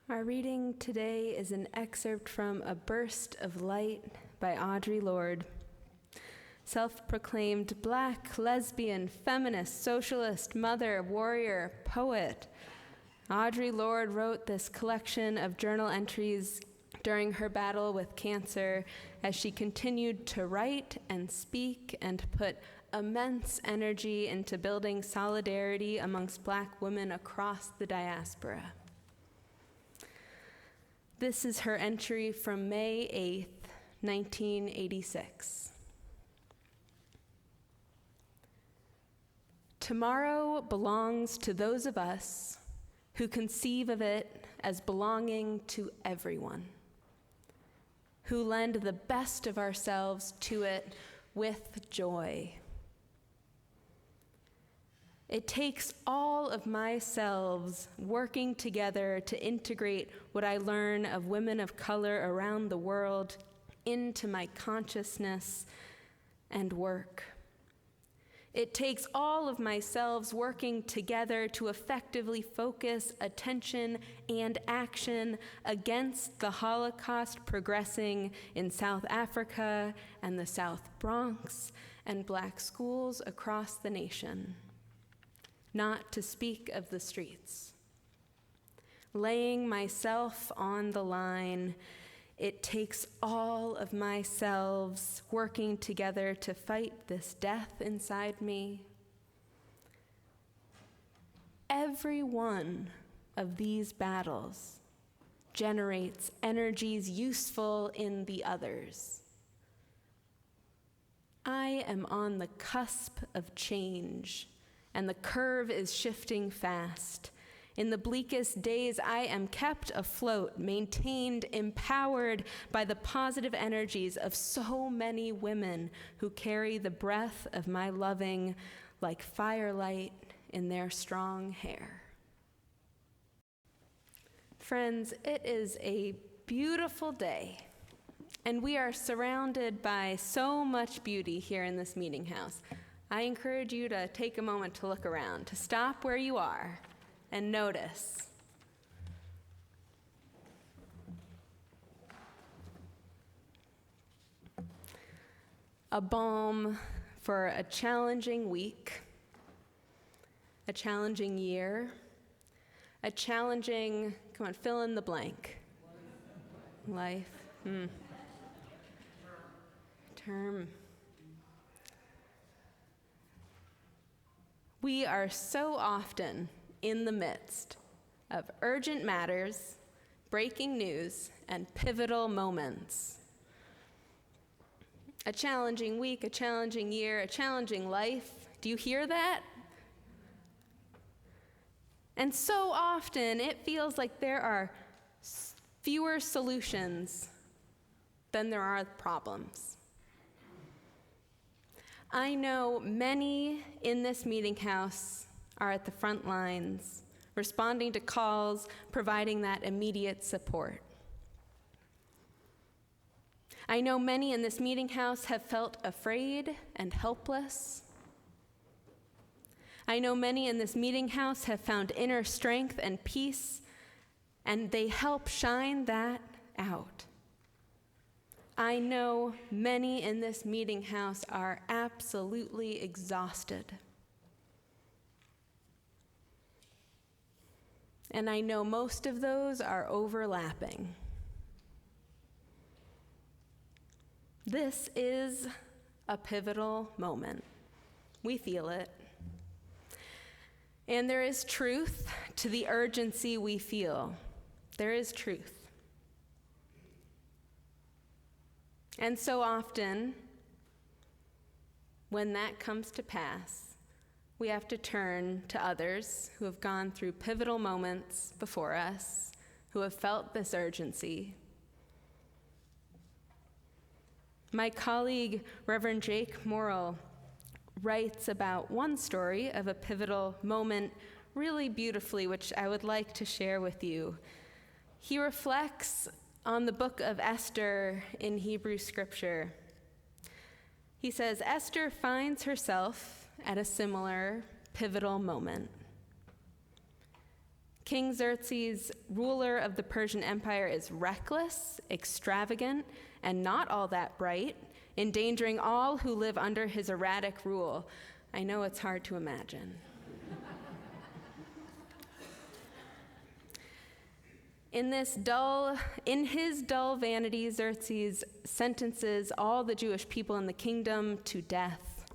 Our reading today is an excerpt from A Burst of Light by Audre Lorde. Self-proclaimed Black, lesbian, feminist, socialist, mother, warrior, poet, Audre Lorde wrote this collection of journal entries during her battle with cancer as she continued to write and speak and put immense energy into building solidarity amongst Black women across the diaspora. This is her entry from May 8th, 1986. Tomorrow belongs to those of us who conceive of it as belonging to everyone, who lend the best of ourselves to it with joy. It takes all of my selves working together to integrate what I learn of women of color around the world into my consciousness and work. It takes all of my selves working together to effectively focus attention and action against the Holocaust progressing in South Africa and the South Bronx and Black schools across the nation. Not to speak of the streets. Laying myself on the line, it takes all of my selves working together to fight this death inside me. Every one of these battles generates energies useful in the others. I am on the cusp of change, and the curve is shifting fast. In the bleakest days, I am kept afloat, maintained, empowered by the positive energies of so many women who carry the breath of my loving like firelight in their strong hair. Friends, it is a beautiful day, and we are surrounded by so much beauty here in this meeting house. I encourage you to take a moment to look around, to stop where you are and notice. A balm for a challenging week, a challenging year, a challenging, come on, fill in the blank. Life. Term. We are so often in the midst of urgent matters, breaking news, and pivotal moments. A challenging week, a challenging year, a challenging life. Do you hear that? And so often it feels like there are fewer solutions than there are problems. I know many in this meeting house are at the front lines, responding to calls, providing that immediate support. I know many in this meeting house have felt afraid and helpless. I know many in this meeting house have found inner strength and peace, and they help shine that out. I know many in this meeting house are absolutely exhausted. And I know most of those are overlapping. This is a pivotal moment. We feel it. And there is truth to the urgency we feel. There is truth. And so often, when that comes to pass, we have to turn to others who have gone through pivotal moments before us, who have felt this urgency. My colleague, Reverend Jake Morrill, writes about one story of a pivotal moment really beautifully, which I would like to share with you. He reflects on the book of Esther in Hebrew scripture. He says, Esther finds herself at a similar pivotal moment. King Xerxes, ruler of the Persian Empire, is reckless, extravagant, and not all that bright, endangering all who live under his erratic rule. I know it's hard to imagine. In his dull vanity, Xerxes sentences all the Jewish people in the kingdom to death.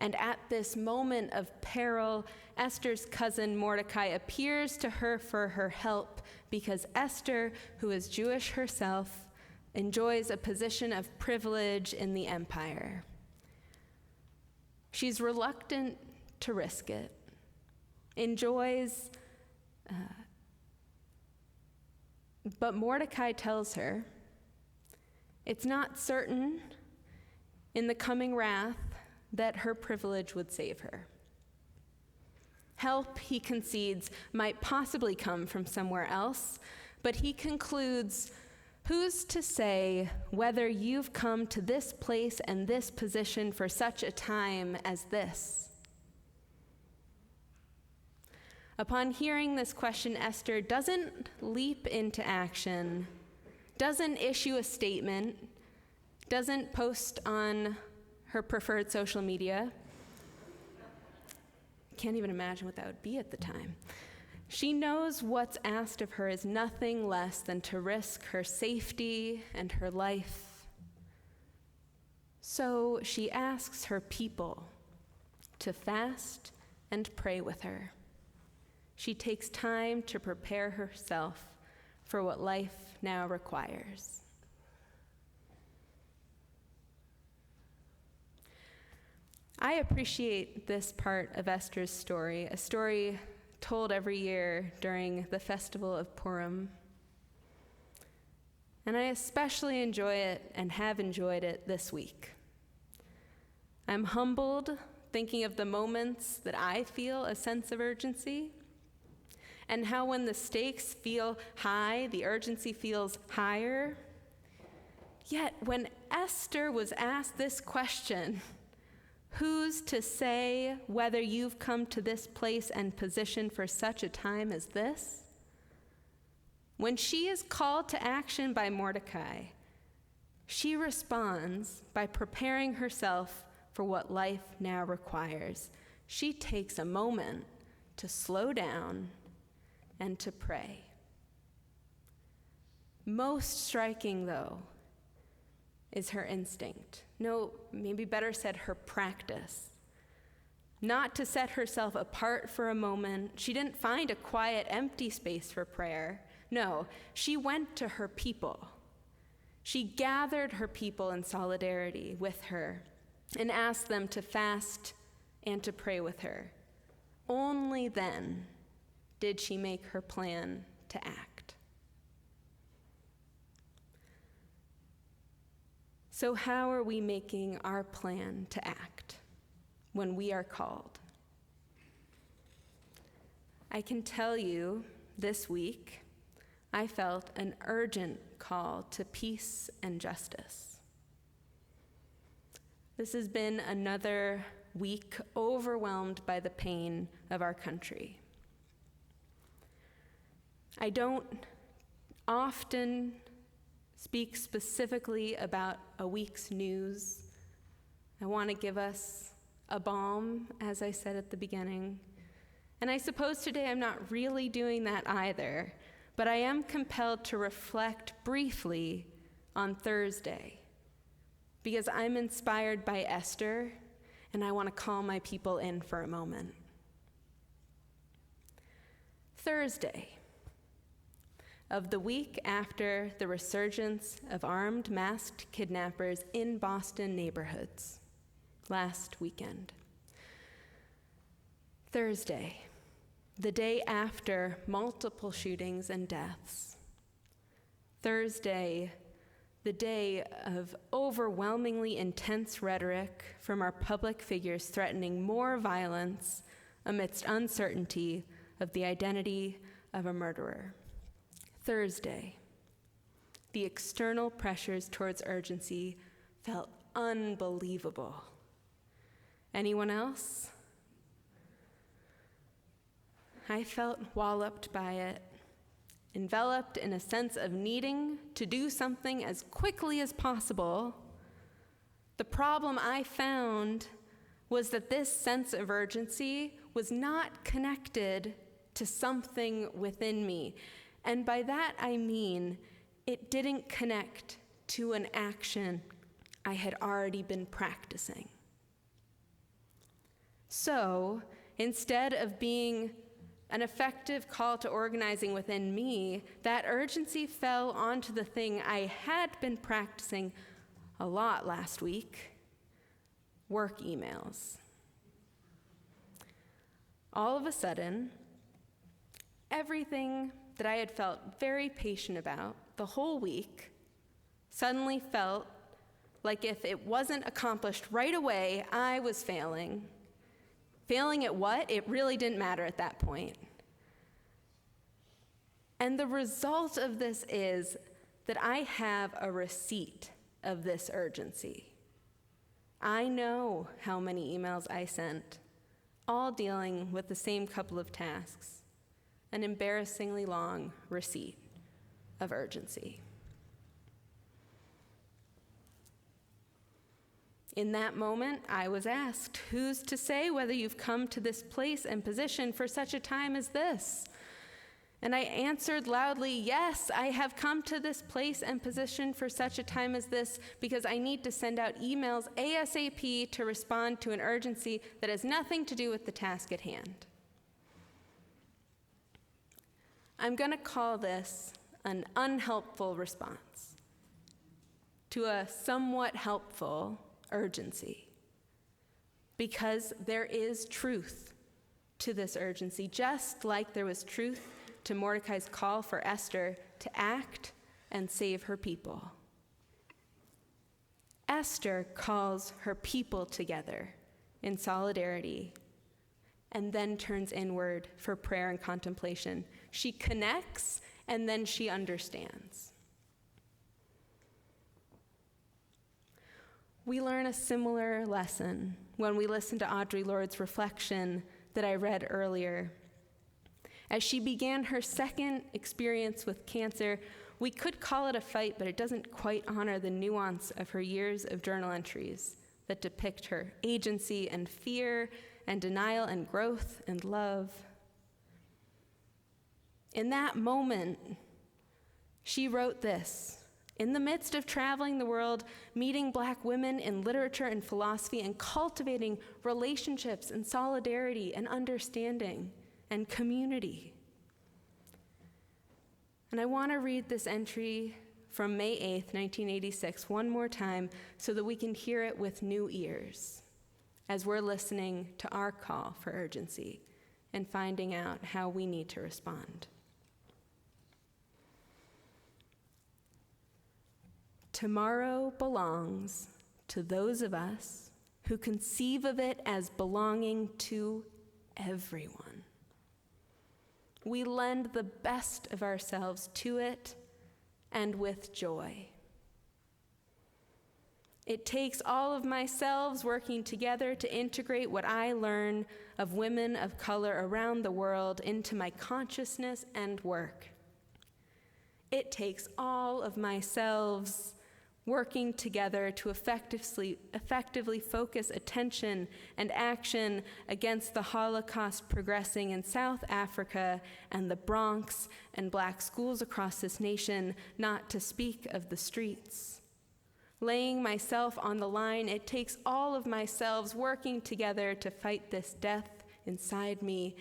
And at this moment of peril, Esther's cousin Mordecai appears to her for her help because Esther, who is Jewish herself, enjoys a position of privilege in the empire. She's reluctant to risk it, but Mordecai tells her it's not certain in the coming wrath that her privilege would save her. Help, he concedes, might possibly come from somewhere else, but he concludes, who's to say whether you've come to this place and this position for such a time as this? Upon hearing this question, Esther doesn't leap into action, doesn't issue a statement, doesn't post on her preferred social media. Can't even imagine what that would be at the time. She knows what's asked of her is nothing less than to risk her safety and her life. So she asks her people to fast and pray with her. She takes time to prepare herself for what life now requires. I appreciate this part of Esther's story, a story told every year during the festival of Purim. And I especially enjoy it and have enjoyed it this week. I'm humbled thinking of the moments that I feel a sense of urgency, and how when the stakes feel high, the urgency feels higher. Yet when Esther was asked this question, who's to say whether you've come to this place and position for such a time as this? When she is called to action by Mordecai, she responds by preparing herself for what life now requires. She takes a moment to slow down and to pray. Most striking, though, is her instinct. No, maybe better said, her practice. Not to set herself apart for a moment. She didn't find a quiet, empty space for prayer. No, she went to her people. She gathered her people in solidarity with her and asked them to fast and to pray with her. Only then did she make her plan to act. So how are we making our plan to act when we are called? I can tell you this week, I felt an urgent call to peace and justice. This has been another week overwhelmed by the pain of our country. I don't often speak specifically about a week's news. I want to give us a balm, as I said at the beginning. And I suppose today I'm not really doing that either, but I am compelled to reflect briefly on Thursday, because I'm inspired by Esther, and I want to call my people in for a moment. Thursday of the week after the resurgence of armed masked kidnappers in Boston neighborhoods last weekend. Thursday, the day after multiple shootings and deaths. Thursday, the day of overwhelmingly intense rhetoric from our public figures threatening more violence amidst uncertainty of the identity of a murderer. Thursday, the external pressures towards urgency felt unbelievable. Anyone else? I felt walloped by it, enveloped in a sense of needing to do something as quickly as possible. The problem I found was that this sense of urgency was not connected to something within me. And by that I mean it didn't connect to an action I had already been practicing. So, instead of being an effective call to organizing within me, that urgency fell onto the thing I had been practicing a lot last week: work emails. All of a sudden, everything that I had felt very patient about the whole week suddenly felt like if it wasn't accomplished right away, I was failing. Failing at what? It really didn't matter at that point. And the result of this is that I have a receipt of this urgency. I know how many emails I sent, all dealing with the same couple of tasks, an embarrassingly long receipt of urgency. In that moment, I was asked, who's to say whether you've come to this place and position for such a time as this? And I answered loudly, yes, I have come to this place and position for such a time as this because I need to send out emails ASAP to respond to an urgency that has nothing to do with the task at hand. I'm going to call this an unhelpful response to a somewhat helpful urgency, because there is truth to this urgency, just like there was truth to Mordecai's call for Esther to act and save her people. Esther calls her people together in solidarity and then turns inward for prayer and contemplation. She connects and then she understands. We learn a similar lesson when we listen to Audre Lorde's reflection that I read earlier. As she began her second experience with cancer, we could call it a fight, but it doesn't quite honor the nuance of her years of journal entries that depict her agency and fear and denial and growth and love. In that moment, she wrote this: in the midst of traveling the world, meeting Black women in literature and philosophy, and cultivating relationships and solidarity and understanding and community. And I want to read this entry from May 8th, 1986, one more time so that we can hear it with new ears as we're listening to our call for urgency and finding out how we need to respond. Tomorrow belongs to those of us who conceive of it as belonging to everyone. We lend the best of ourselves to it, and with joy. It takes all of myselves working together to integrate what I learn of women of color around the world into my consciousness and work. It takes all of myselves working together to effectively focus attention and action against the Holocaust progressing in South Africa and the Bronx and Black schools across this nation, not to speak of the streets. Laying myself on the line, it takes all of myselves working together to fight this death inside me.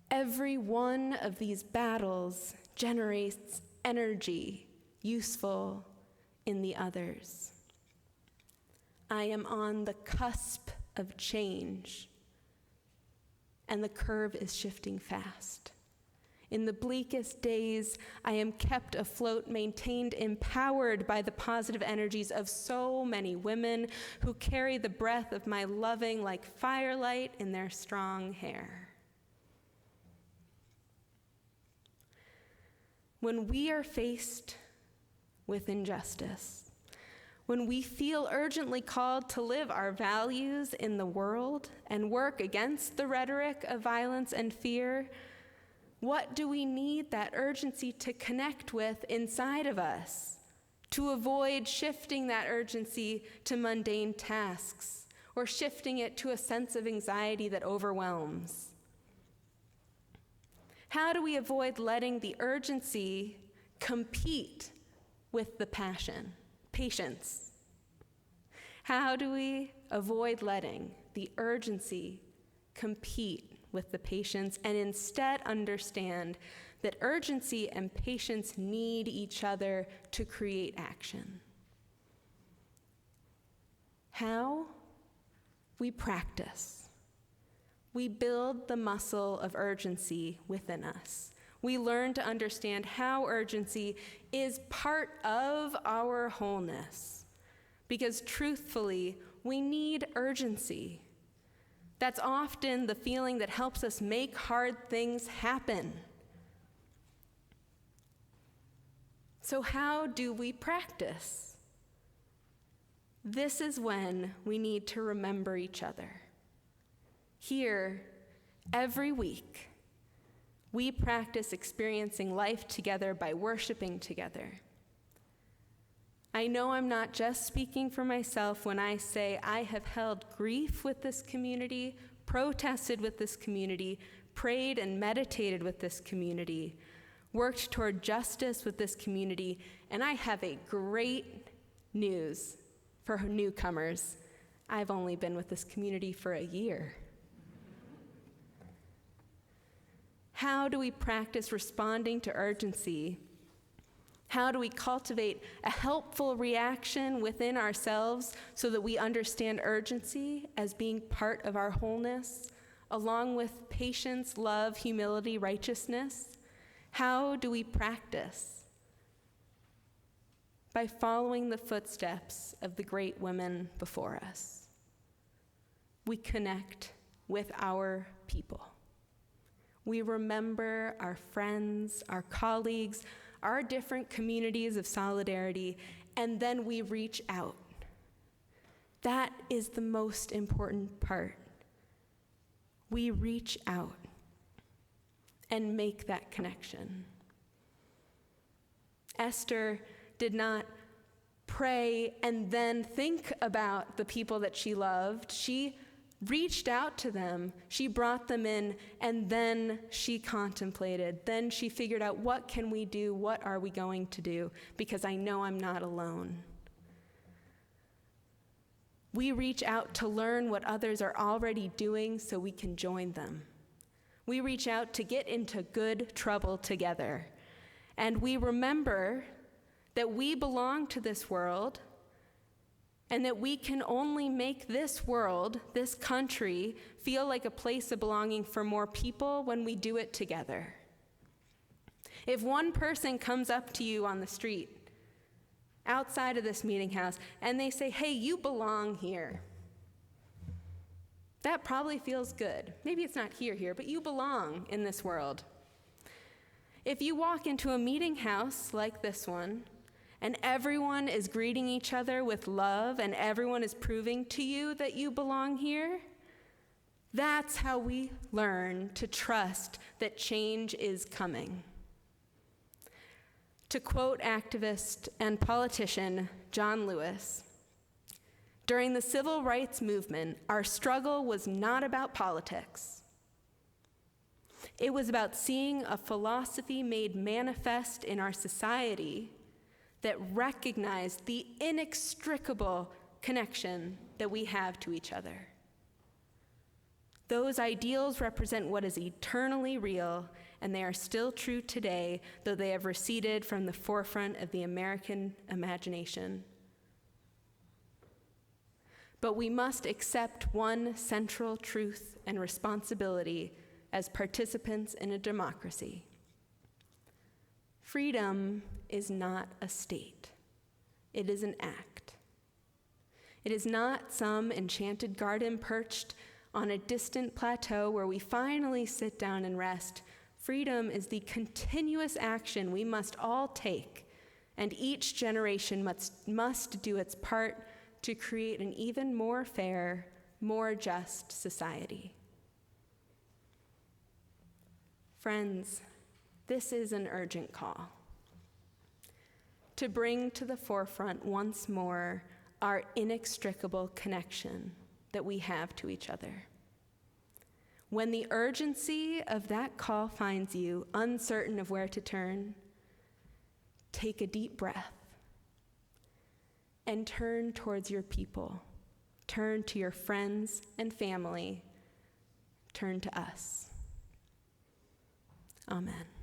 Every one of these battles generates energy, useful in the others. I am on the cusp of change, and the curve is shifting fast. In the bleakest days, I am kept afloat, maintained, empowered by the positive energies of so many women who carry the breath of my loving like firelight in their strong hair. When we are faced with injustice, when we feel urgently called to live our values in the world and work against the rhetoric of violence and fear, What do we need that urgency to connect with inside of us, to avoid shifting that urgency to mundane tasks or shifting it to a sense of anxiety that overwhelms? How do we avoid letting the urgency compete with the patience? How do we avoid letting the urgency compete with the patience and instead understand that urgency and patience need each other to create action? How? We practice. We build the muscle of urgency within us. We learn to understand how urgency is part of our wholeness. Because truthfully, we need urgency. That's often the feeling that helps us make hard things happen. So how do we practice? This is when we need to remember each other. Here, every week, we practice experiencing life together by worshiping together. I know I'm not just speaking for myself when I say I have held grief with this community, protested with this community, prayed and meditated with this community, worked toward justice with this community, and I have a great news for newcomers. I've only been with this community for a year. How do we practice responding to urgency? How do we cultivate a helpful reaction within ourselves so that we understand urgency as being part of our wholeness, along with patience, love, humility, righteousness? How do we practice? By following the footsteps of the great women before us. We connect with our people. We remember our friends, our colleagues, our different communities of solidarity, and then we reach out. That is the most important part. We reach out and make that connection. Esther did not pray and then think about the people that she loved. She reached out to them, she brought them in, and then she contemplated. Then she figured out, what can we do? What are we going to do? Because I know I'm not alone. We reach out to learn what others are already doing so we can join them. We reach out to get into good trouble together. And we remember that we belong to this world, and that we can only make this world, this country, feel like a place of belonging for more people when we do it together. If one person comes up to you on the street, outside of this meeting house, and they say, hey, you belong here, that probably feels good. Maybe it's not here, but you belong in this world. If you walk into a meeting house like this one, and everyone is greeting each other with love, and everyone is proving to you that you belong here, that's how we learn to trust that change is coming. To quote activist and politician John Lewis, during the civil rights movement, our struggle was not about politics. It was about seeing a philosophy made manifest in our society that recognized the inextricable connection that we have to each other. Those ideals represent what is eternally real, and they are still true today, though they have receded from the forefront of the American imagination. But we must accept one central truth and responsibility as participants in a democracy. Freedom is not a state. It is an act. It is not some enchanted garden perched on a distant plateau where we finally sit down and rest. Freedom is the continuous action we must all take, and each generation must do its part to create an even more fair, more just society. Friends, This is an urgent call to bring to the forefront once more our inextricable connection that we have to each other. When the urgency of that call finds you uncertain of where to turn, take a deep breath and turn towards your people. Turn to your friends and family. Turn to us. Amen.